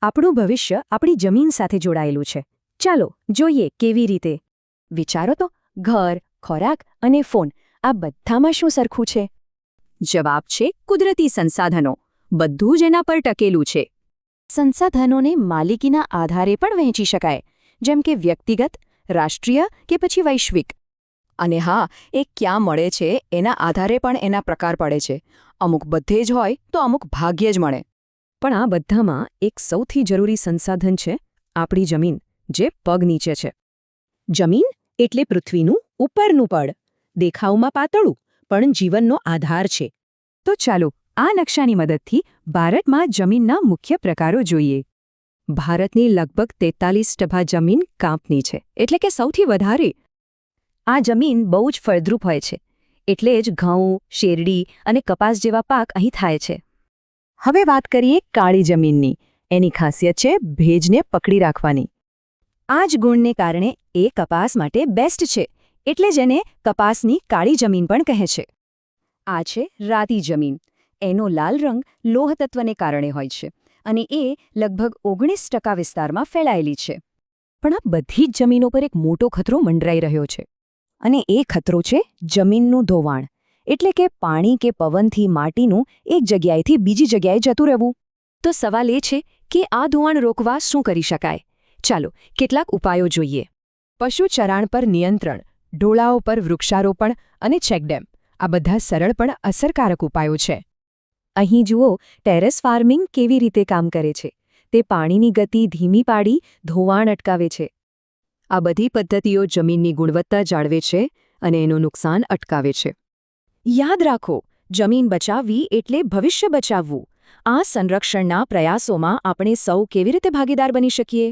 આપણું ભવિષ્ય આપણી જમીન સાથે જોડાયેલું છે. ચાલો જોઈએ કેવી રીતે. વિચારો તો, ઘર, ખોરાક અને ફોન, આ બધામાં શું સરખું છે? જવાબ છે કુદરતી સંસાધનો. બધું જ એના પર ટકેલું છે. સંસાધનોને માલિકીના આધારે પણ વહેંચી શકાય, જેમ કે વ્યક્તિગત, રાષ્ટ્રીય કે પછી વૈશ્વિક. અને હા, એ ક્યાં મળે છે એના આધારે પણ એના પ્રકાર પડે છે. અમુક બધે જ હોય તો અમુક ભાગ્યે જ મળે. પણ આ બધામાં એક સૌથી જરૂરી સંસાધન છે આપણી જમીન, જે પગ નીચે છે. જમીન એટલે પૃથ્વીનું ઉપરનું પડ. દેખાવમાં પાતળું, પણ જીવનનો આધાર છે. તો ચાલો આ નકશાની મદદથી ભારતમાં જમીનના મુખ્ય પ્રકારો જોઈએ. ભારતની લગભગ 43% જમીન કાંપની છે, એટલે કે સૌથી વધારે. આ જમીન બહુ જ ફળદ્રુપ હોય છે, એટલે જ ઘઉં, શેરડી અને કપાસ જેવા પાક અહીં થાય છે. હવે વાત કરીએ કાળી જમીનની. એની ખાસિયત છે ભેજને પકડી રાખવાની. આ જ ગુણને કારણે એ કપાસ માટે બેસ્ટ છે, એટલે જ એને કપાસની કાળી જમીન પણ કહે છે. આ છે રાતી જમીન. એનો લાલ રંગ લોહ તત્વને કારણે હોય છે, અને એ લગભગ 19% વિસ્તારમાં ફેલાયેલી છે. પણ આ બધી જ જમીનો પર એક મોટો ખતરો મંડરાઈ રહ્યો છે. અને એ ખતરો છે જમીનનું ધોવાણ, એટલે કે પાણી કે પવનથી માટીનું એક જગ્યાએથી બીજી જગ્યાએ જતું રહેવું. તો સવાલ એ છે કે આ ધોવાણ રોકવા શું કરી શકાય? ચાલો કેટલાક ઉપાયો જોઈએ. પશુ ચરાણ પર નિયંત્રણ, ઢોળાવો પર વૃક્ષારોપણ અને ચેકડેમ, આ બધા સરળ પણ અસરકારક ઉપાયો છે. અહીં જુઓ ટેરેસ ફાર્મિંગ કેવી રીતે કામ કરે છે. તે પાણીની ગતિ ધીમી પાડી ધોવાણ અટકાવે છે. આ બધી પદ્ધતિઓ જમીનની ગુણવત્તા જાળવે છે અને એનું નુકસાન અટકાવે છે. યાદ રાખો, જમીન બચાવવી એટલે ભવિષ્ય બચાવવું. આ સંરક્ષણના પ્રયાસોમાં આપણે સૌ કેવી રીતે ભાગીદાર બની શકીએ?